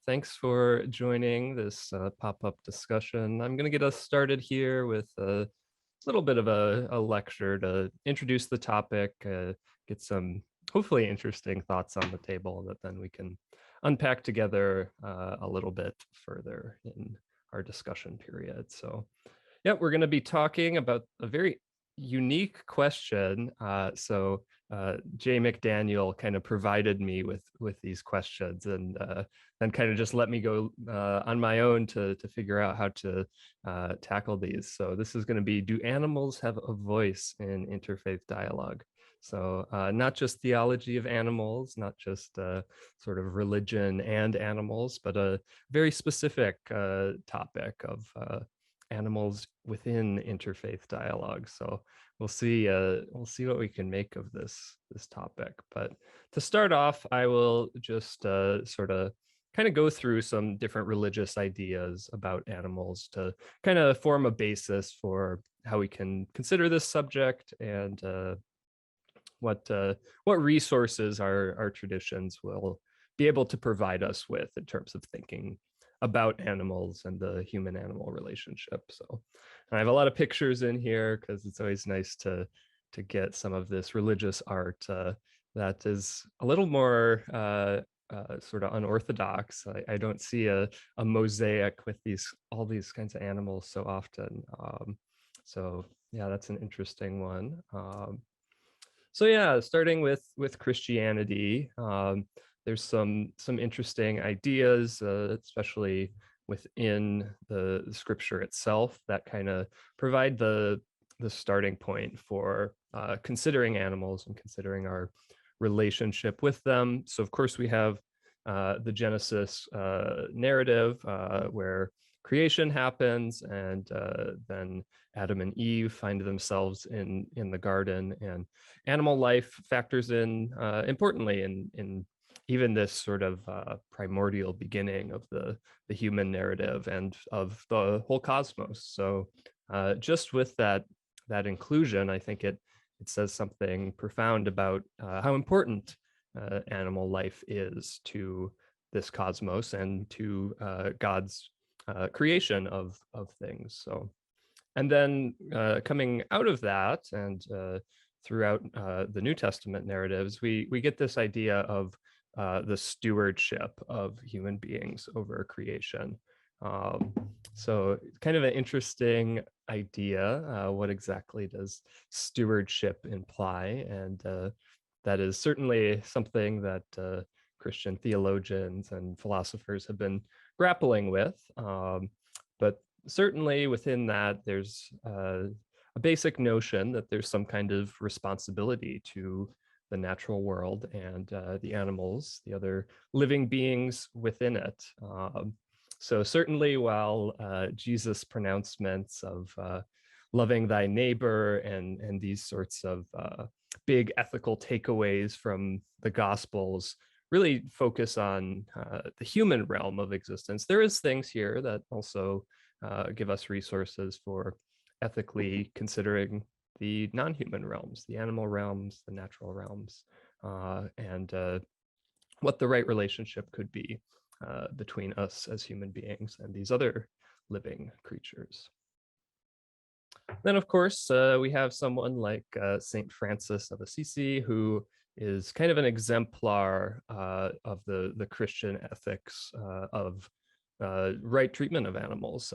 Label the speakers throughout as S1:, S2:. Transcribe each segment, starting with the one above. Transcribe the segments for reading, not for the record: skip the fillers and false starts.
S1: Thanks for joining this pop-up discussion. I'm going to get us started here with a little bit of a lecture to introduce the topic, get some hopefully interesting thoughts on the table that then we can unpack together a little bit further in our discussion period. So, yeah, we're going to be talking about a very unique question. Jay McDaniel kind of provided me with these questions, and then kind of just let me go on my own to figure out how to tackle these. So this is going to be: do animals have a voice in interfaith dialogue? So not just theology of animals, not just sort of religion and animals, but a very specific topic of animals within interfaith dialogue. So we'll see what we can make of this topic. But to start off, I will just sort of kind of go through some different religious ideas about animals to kind of form a basis for how we can consider this subject, and what resources our traditions will be able to provide us with in terms of thinking about animals and the human-animal relationship. So I have a lot of pictures in here because it's always nice to get some of this religious art that is a little more sort of unorthodox. I don't see a mosaic with all these kinds of animals so often. So yeah, that's an interesting one. So yeah, starting with Christianity, there's some interesting ideas, especially within the scripture itself, that kind of provide the starting point for considering animals and considering our relationship with them. So of course we have the Genesis narrative, where creation happens, and then Adam and Eve find themselves in the garden, and animal life factors in importantly in even this sort of primordial beginning of the human narrative and of the whole cosmos. So just with that inclusion, I think it says something profound about how important animal life is to this cosmos and to God's creation of things. So, and then coming out of that, and throughout the New Testament narratives, we get this idea of the stewardship of human beings over creation. So kind of an interesting idea. What exactly does stewardship imply? And that is certainly something that Christian theologians and philosophers have been grappling with. But certainly within that, there's a basic notion that there's some kind of responsibility to the natural world and the animals, the other living beings within it. So certainly, while Jesus' pronouncements of loving thy neighbor and these sorts of big ethical takeaways from the Gospels really focus on the human realm of existence, there is things here that also give us resources for ethically considering the non-human realms, the animal realms, the natural realms, and what the right relationship could be between us as human beings and these other living creatures. Then, of course, we have someone like Saint Francis of Assisi, who is kind of an exemplar of the Christian ethics of right treatment of animals.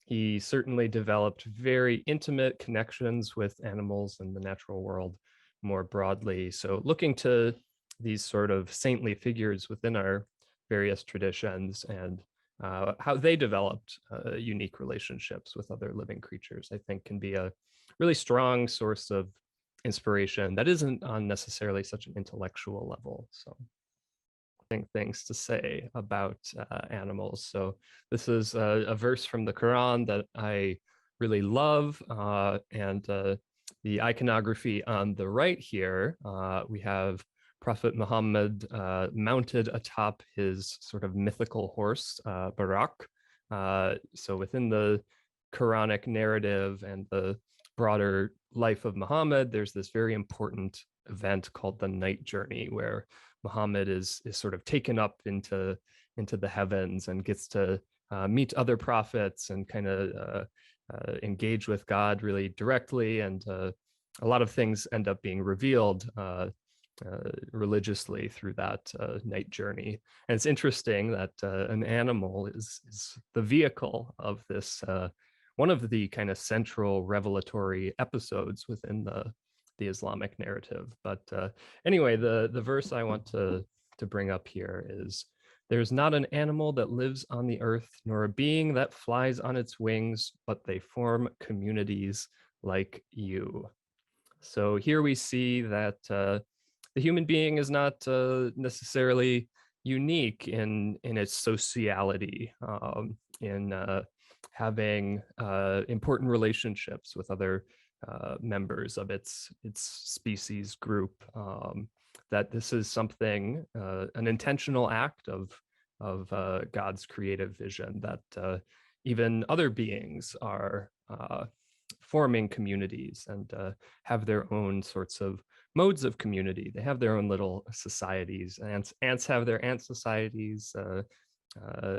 S1: He certainly developed very intimate connections with animals and the natural world more broadly. So looking to these sort of saintly figures within our various traditions and how they developed unique relationships with other living creatures, I think can be a really strong source of inspiration that isn't on necessarily such an intellectual level. So things to say about animals. So this is a verse from the Quran that I really love, and the iconography on the right here, we have Prophet Muhammad mounted atop his sort of mythical horse, Barak. So within the Quranic narrative and the broader life of Muhammad, there's this very important event called the night journey, where Muhammad is sort of taken up into into the heavens and gets to meet other prophets and kind of engage with God really directly. And a lot of things end up being revealed religiously through that night journey. And it's interesting that an animal is the vehicle of this, one of the kind of central revelatory episodes within the Islamic narrative. But anyway, the verse I want to bring up here is, "There's not an animal that lives on the earth, nor a being that flies on its wings, but they form communities like you." So here we see that the human being is not necessarily unique in its sociality, in having important relationships with other members of its species group. That this is something, an intentional act of God's creative vision, that even other beings are forming communities and have their own sorts of modes of community. They have their own little societies. Ants have their ant societies.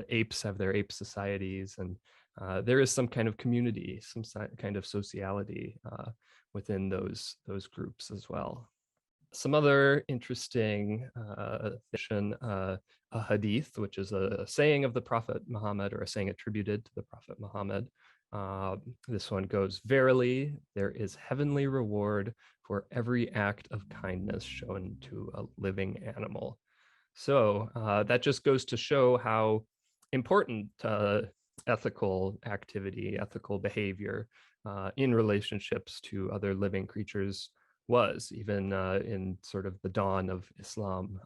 S1: Apes have their ape societies, and there is some kind of community, some kind of sociality within those groups as well. Some other interesting a hadith, which is a saying of the Prophet Muhammad, or a saying attributed to the Prophet Muhammad. This one goes, "Verily, there is heavenly reward for every act of kindness shown to a living animal." So that just goes to show how important ethical activity, ethical behavior in relationships to other living creatures was, even in sort of the dawn of Islam,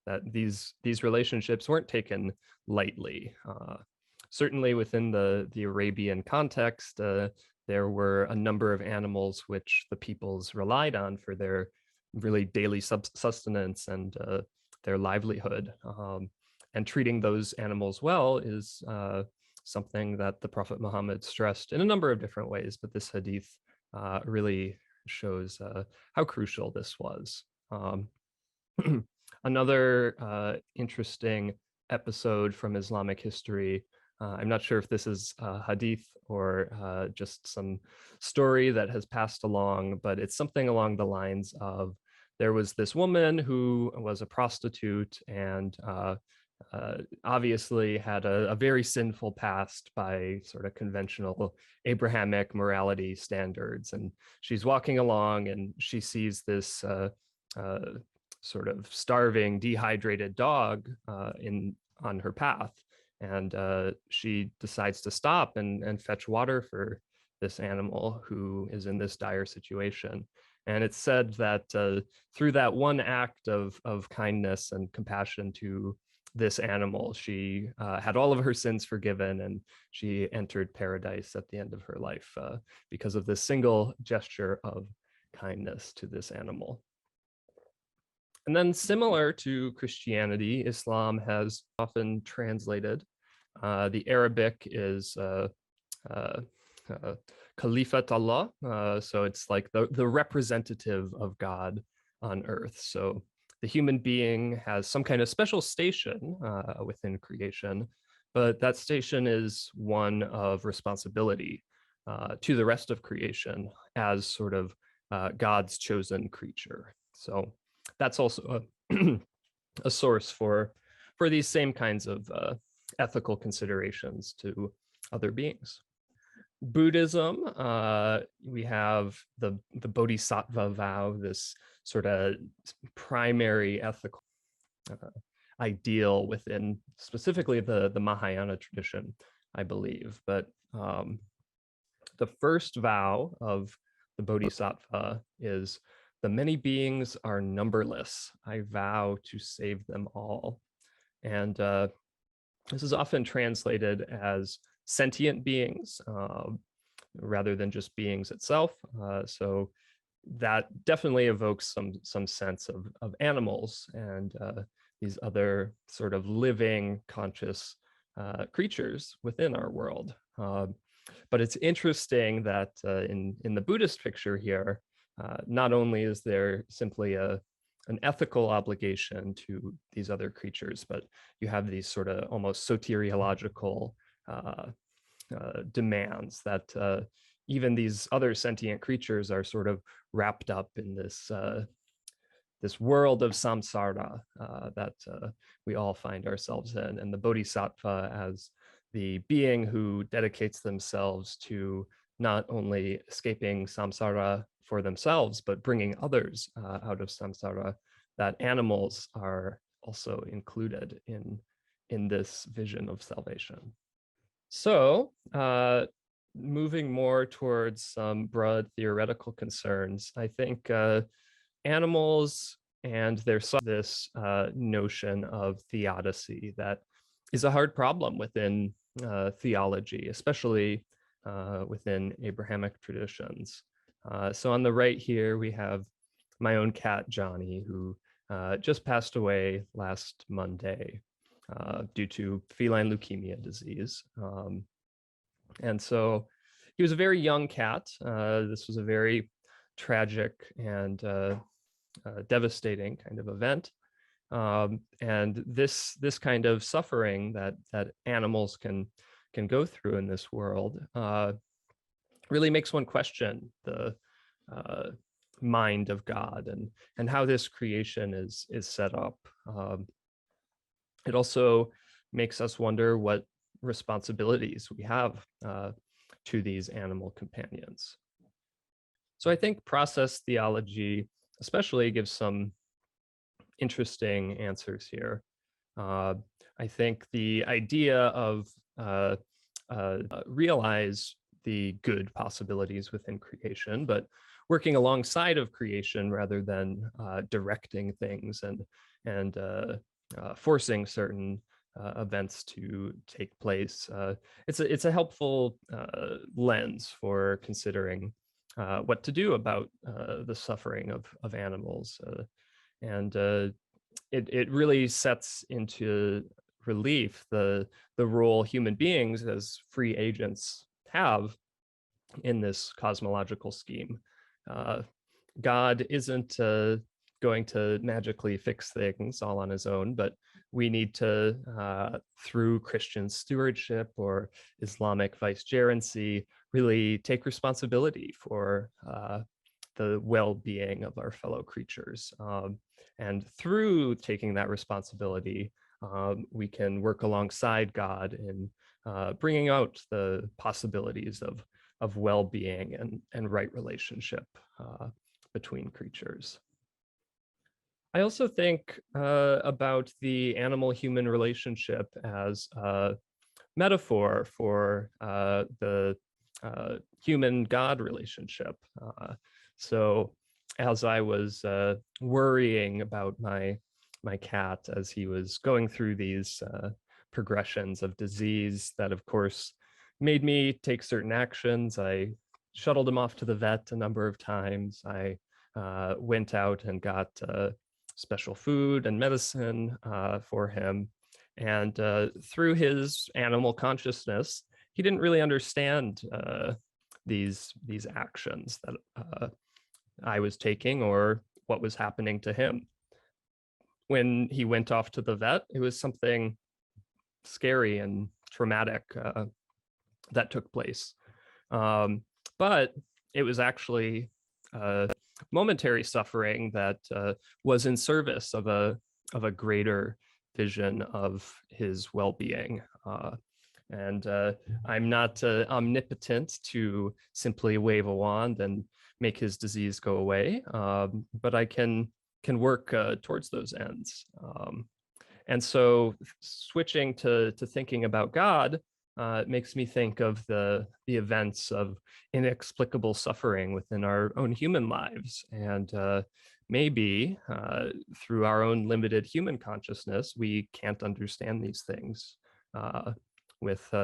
S1: that these relationships weren't taken lightly. Certainly within the Arabian context, there were a number of animals which the peoples relied on for their really daily sustenance and their livelihood. And treating those animals well is something that the Prophet Muhammad stressed in a number of different ways, but this hadith really shows how crucial this was. Another interesting episode from Islamic history, I'm not sure if this is a hadith or just some story that has passed along, but it's something along the lines of, there was this woman who was a prostitute and obviously had a very sinful past by sort of conventional Abrahamic morality standards. And she's walking along and she sees this sort of starving, dehydrated dog on her path. And she decides to stop and fetch water for this animal who is in this dire situation. And it's said that through that one act of kindness and compassion to this animal, she had all of her sins forgiven, and she entered paradise at the end of her life because of this single gesture of kindness to this animal. And then, similar to Christianity, Islam has often translated. The Arabic is Khalifat Allah, so it's like the representative of God on earth. So the human being has some kind of special station within creation, but that station is one of responsibility to the rest of creation as sort of God's chosen creature. So that's also a source for these same kinds of ethical considerations to other beings. Buddhism, we have the Bodhisattva vow, this sort of primary ethical ideal within specifically the Mahayana tradition, I believe. But the first vow of the Bodhisattva is, "The many beings are numberless. I vow to save them all." And this is often translated as sentient beings rather than just beings itself. So that definitely evokes some sense of animals and these other sort of living, conscious creatures within our world. But it's interesting that in the Buddhist picture here, not only is there simply a an ethical obligation to these other creatures, but you have these sort of almost soteriological demands that even these other sentient creatures are sort of wrapped up in this world of samsara that we all find ourselves in, and the bodhisattva as the being who dedicates themselves to not only escaping samsara for themselves, but bringing others out of samsara, that animals are also included in this vision of salvation. So, moving more towards some broad theoretical concerns, I think animals and this notion of theodicy that is a hard problem within theology, especially within Abrahamic traditions. So on the right here, we have my own cat, Johnny, who just passed away last Monday due to feline leukemia disease. And so he was a very young cat. This was a very tragic and devastating kind of event. And this kind of suffering that animals can go through in this world really makes one question the mind of God and how this creation is set up. It also makes us wonder what responsibilities we have to these animal companions. So I think process theology especially gives some interesting answers here. I think the idea of realize the good possibilities within creation, but working alongside of creation rather than directing things and forcing certain events to take place. It's a helpful lens for considering what to do about the suffering of animals. And it really sets into relief the role human beings as free agents have in this cosmological scheme. God isn't going to magically fix things all on his own, but we need to, through Christian stewardship or Islamic vicegerency, really take responsibility for the well-being of our fellow creatures. And through taking that responsibility, we can work alongside God in bringing out the possibilities of well-being and right relationship between creatures. I also think about the animal-human relationship as a metaphor for the human-God relationship. So as I was worrying about my cat as he was going through these progressions of disease that, of course, made me take certain actions. I shuttled him off to the vet a number of times. I went out and got special food and medicine for him. And through his animal consciousness, he didn't really understand these actions that I was taking or what was happening to him. When he went off to the vet, it was something scary and traumatic that took place. But it was actually momentary suffering that was in service of a greater vision of his well-being. And I'm not omnipotent to simply wave a wand and make his disease go away, but I can work towards those ends. And so switching to thinking about God makes me think of the events of inexplicable suffering within our own human lives. And maybe through our own limited human consciousness, we can't understand these things with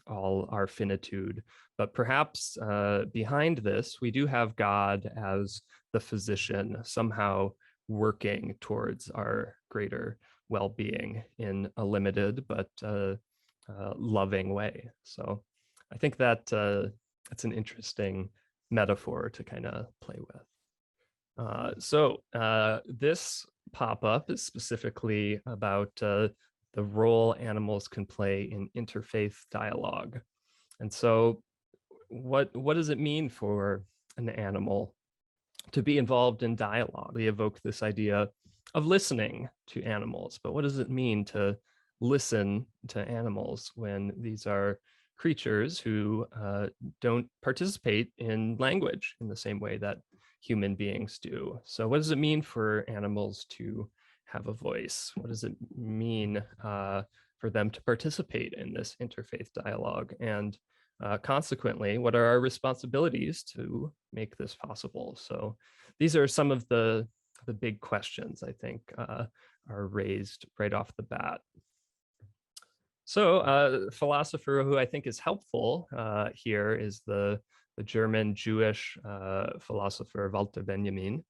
S1: all our finitude. But perhaps behind this, we do have God as the physician, somehow working towards our greater well-being in a limited but loving way. So I think that that's an interesting metaphor to kind of play with. This pop-up is specifically about the role animals can play in interfaith dialogue. And so what does it mean for an animal to be involved in dialogue? We evoke this idea of listening to animals, but what does it mean to listen to animals when these are creatures who don't participate in language in the same way that human beings do? So what does it mean for animals to have a voice? What does it mean for them to participate in this interfaith dialogue? And consequently, what are our responsibilities to make this possible? So these are some of the big questions I think are raised right off the bat. So a philosopher who I think is helpful here is the German Jewish philosopher Walter Benjamin,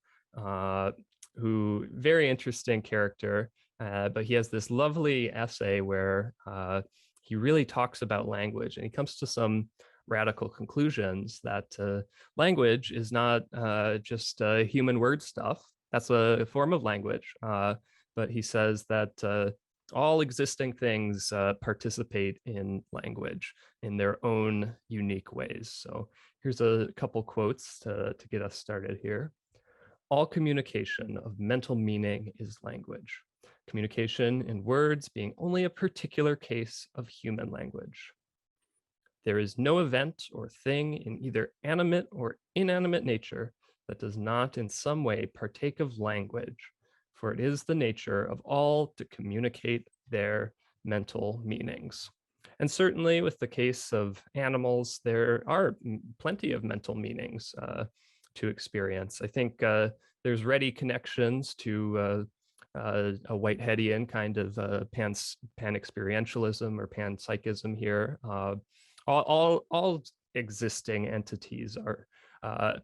S1: who very interesting character, but he has this lovely essay where he really talks about language, and he comes to some radical conclusions that language is not just human word stuff. That's a form of language, but he says that all existing things participate in language in their own unique ways. So here's a couple quotes to get us started here. All communication of mental meaning is language. Communication in words being only a particular case of human language. There is no event or thing in either animate or inanimate nature that does not in some way partake of language, for it is the nature of all to communicate their mental meanings. And certainly with the case of animals, there are plenty of mental meanings to experience. I think there's ready connections to a Whiteheadian kind of pan-experientialism or panpsychism here. All existing entities are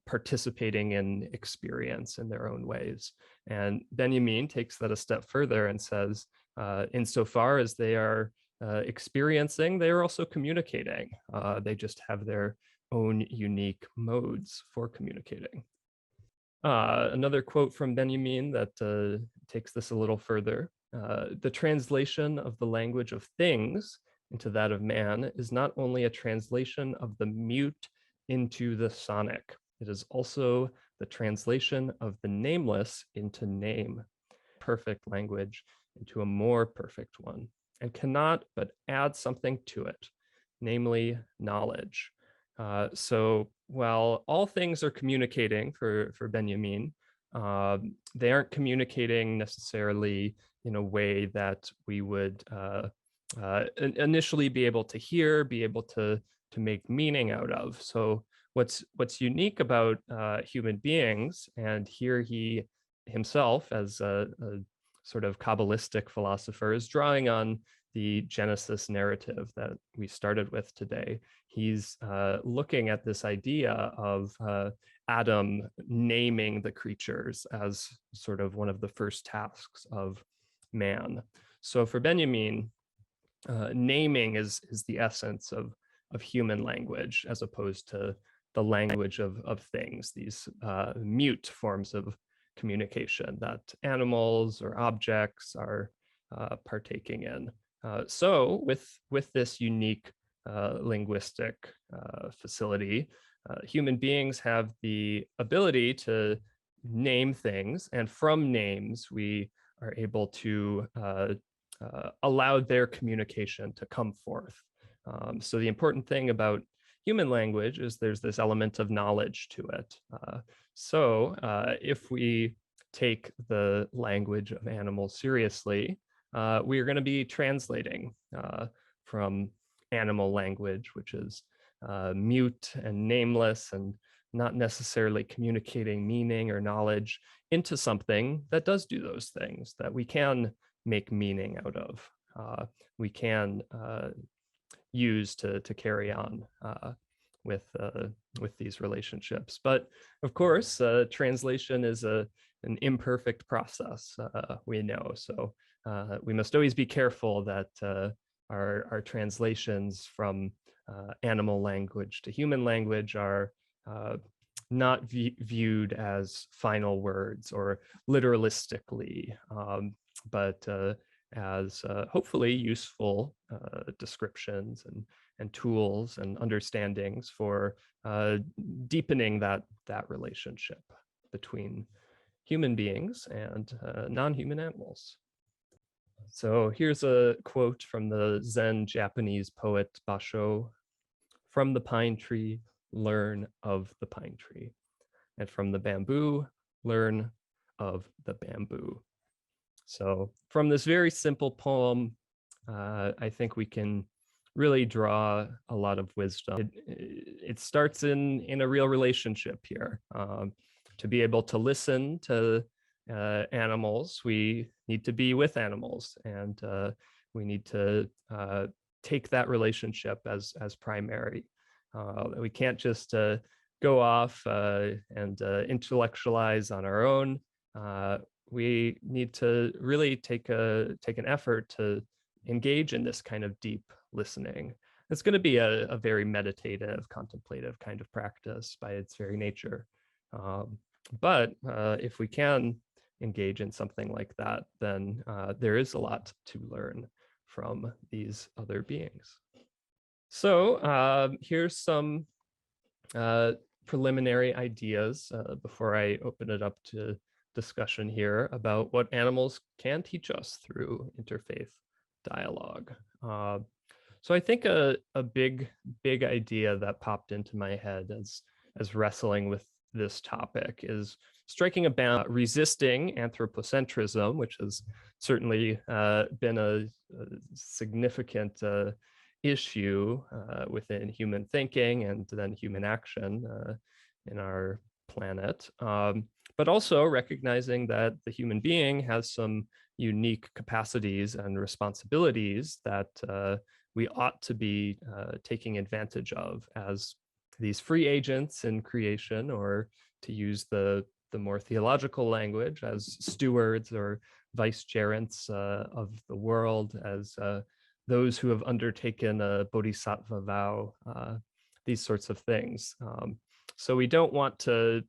S1: participating in experience in their own ways. And Benjamin takes that a step further and says, insofar as they are experiencing, they are also communicating. They just have their own unique modes for communicating. Another quote from Benjamin that takes this a little further. The translation of the language of things into that of man is not only a translation of the mute into the sonic, it is also the translation of the nameless into name, perfect language into a more perfect one, and cannot but add something to it, namely knowledge. So while all things are communicating for Benjamin, they aren't communicating necessarily in a way that we would initially be able to hear, be able to make meaning out of. So what's unique about human beings, and here he himself as a sort of Kabbalistic philosopher is drawing on the Genesis narrative that we started with today. He's looking at this idea of Adam naming the creatures as sort of one of the first tasks of man. So for Benjamin, naming is the essence of human language, as opposed to the language of things, these mute forms of communication that animals or objects are partaking in. So with this unique linguistic facility, human beings have the ability to name things, and from names we are able to allow their communication to come forth. So the important thing about human language is there's this element of knowledge to it. So if we take the language of animals seriously, we are going to be translating from animal language, which is mute and nameless and not necessarily communicating meaning or knowledge, into something that does do those things, that we can make meaning out of, we can use to carry on with these relationships. But of course, translation is an imperfect process, we know. So we must always be careful that our translations from animal language to human language are not viewed as final words or literalistically, but as hopefully useful descriptions and tools and understandings for deepening that relationship between human beings and non-human animals. So here's a quote from the Zen Japanese poet Basho: "From the pine tree, learn of the pine tree, and from the bamboo, learn of the bamboo." So from this very simple poem, I think we can really draw a lot of wisdom. It starts in a real relationship here. To be able to listen to animals, we need to be with animals, and we need to take that relationship as primary. We can't just go off and intellectualize on our own. We need to really take an effort to engage in this kind of deep listening. It's going to be a very meditative, contemplative kind of practice by its very nature. But if we can engage in something like that, then there is a lot to learn from these other beings. So here's some preliminary ideas before I open it up to discussion here about what animals can teach us through interfaith dialogue. So I think a big idea that popped into my head as wrestling with this topic is striking a balance, resisting anthropocentrism, which has certainly been a significant issue within human thinking and then human action in our planet, but also recognizing that the human being has some unique capacities and responsibilities that we ought to be taking advantage of as these free agents in creation, or to use the more theological language, as stewards or vicegerents of the world, as those who have undertaken a bodhisattva vow, these sorts of things. So we don't want to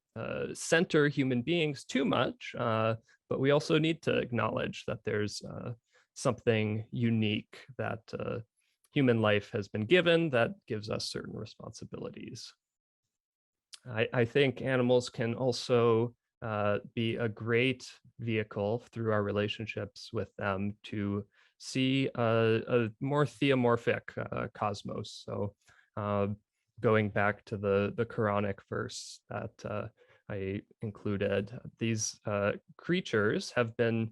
S1: center human beings too much, but we also need to acknowledge that there's something unique that human life has been given that gives us certain responsibilities. I think animals can also be a great vehicle through our relationships with them to see a more theomorphic cosmos. So going back to the Quranic verse that I included, these creatures have been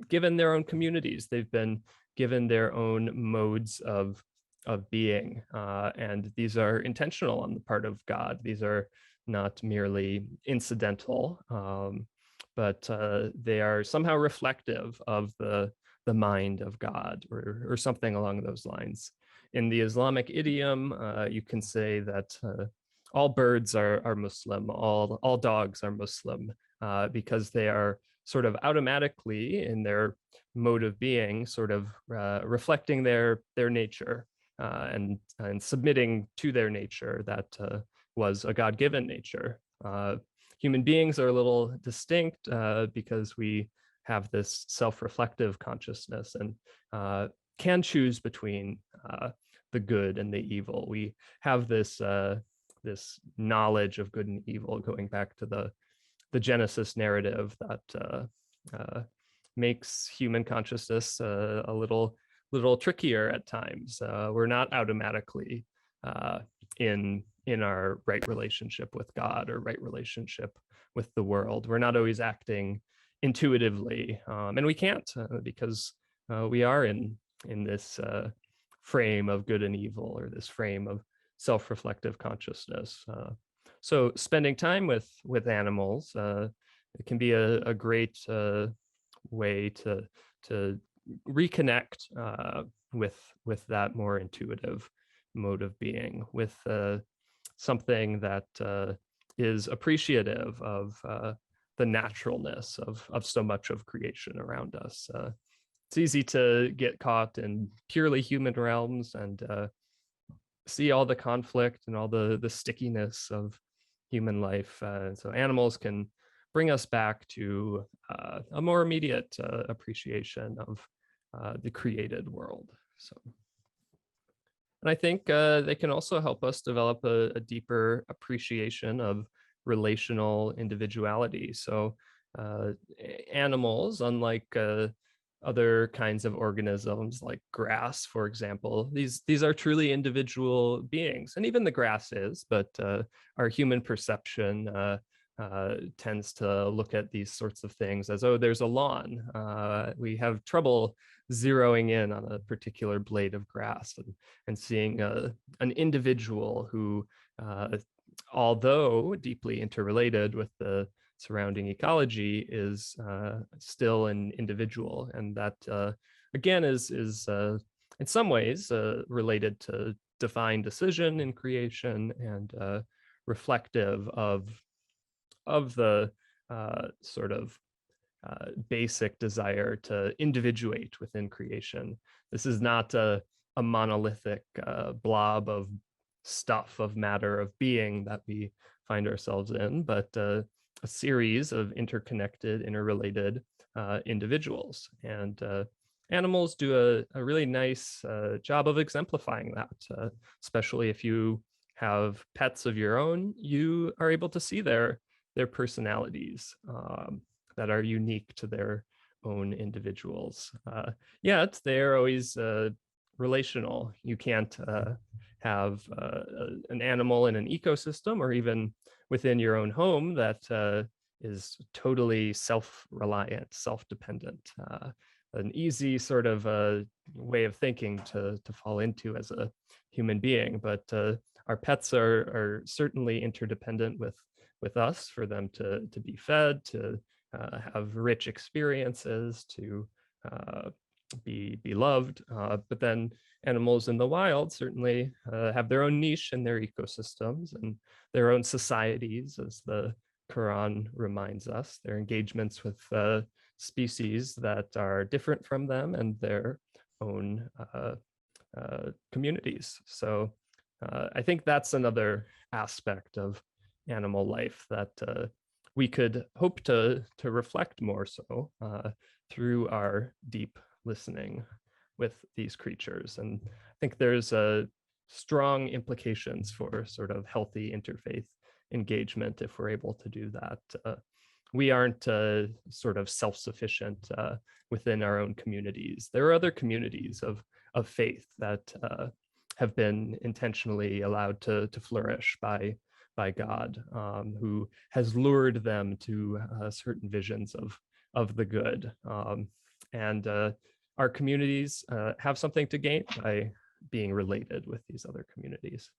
S1: given their own communities. They've been given their own modes of being, and these are intentional on the part of God. These are not merely incidental, but they are somehow reflective of the mind of God, or something along those lines. In the Islamic idiom, you can say that all birds are Muslim, all dogs are Muslim, because they are sort of automatically in their mode of being, sort of reflecting their nature and submitting to their nature that was a God-given nature. Human beings are a little distinct because we have this self-reflective consciousness and can choose between the good and the evil. We have this this knowledge of good and evil, going back to the Genesis narrative, that makes human consciousness a little trickier at times. We're not automatically in our right relationship with God or right relationship with the world. We're not always acting intuitively, and we can't because we are in this frame of good and evil, or this frame of self-reflective consciousness. So spending time with animals, it can be a great way to reconnect with that more intuitive mode of being, with something that is appreciative of the naturalness of so much of creation around us. It's easy to get caught in purely human realms and see all the conflict and all the stickiness of human life. So animals can bring us back to a more immediate appreciation of the created world. So, and I think they can also help us develop a deeper appreciation of relational individuality. So animals, unlike other kinds of organisms like grass, for example, these are truly individual beings, and even the grass is, but our human perception tends to look at these sorts of things as, oh, there's a lawn. We have trouble zeroing in on a particular blade of grass and seeing an individual who, although deeply interrelated with the surrounding ecology, is still an individual. And that, again, is in some ways related to divine decision in creation and reflective of the sort of basic desire to individuate within creation. This is not a monolithic blob of stuff, of matter, of being that we find ourselves in, but a series of interconnected, interrelated individuals. And animals do a really nice job of exemplifying that, especially if you have pets of your own. You are able to see their personalities that are unique to their own individuals. Yet they're always relational. You can't have an animal in an ecosystem or even within your own home that is totally self-reliant, self-dependent. An easy sort of way of thinking to fall into as a human being, but our pets are certainly interdependent with us, for them to be fed, to have rich experiences, to be loved. But then animals in the wild certainly have their own niche in their ecosystems and their own societies, as the Quran reminds us, their engagements with species that are different from them and their own communities. So I think that's another aspect of animal life that we could hope to reflect more so through our deep listening with these creatures. And I think there's strong implications for sort of healthy interfaith engagement if we're able to do that. We aren't sort of self-sufficient within our own communities. There are other communities of faith that have been intentionally allowed to flourish by God, who has lured them to certain visions of the good. And our communities have something to gain by being related with these other communities.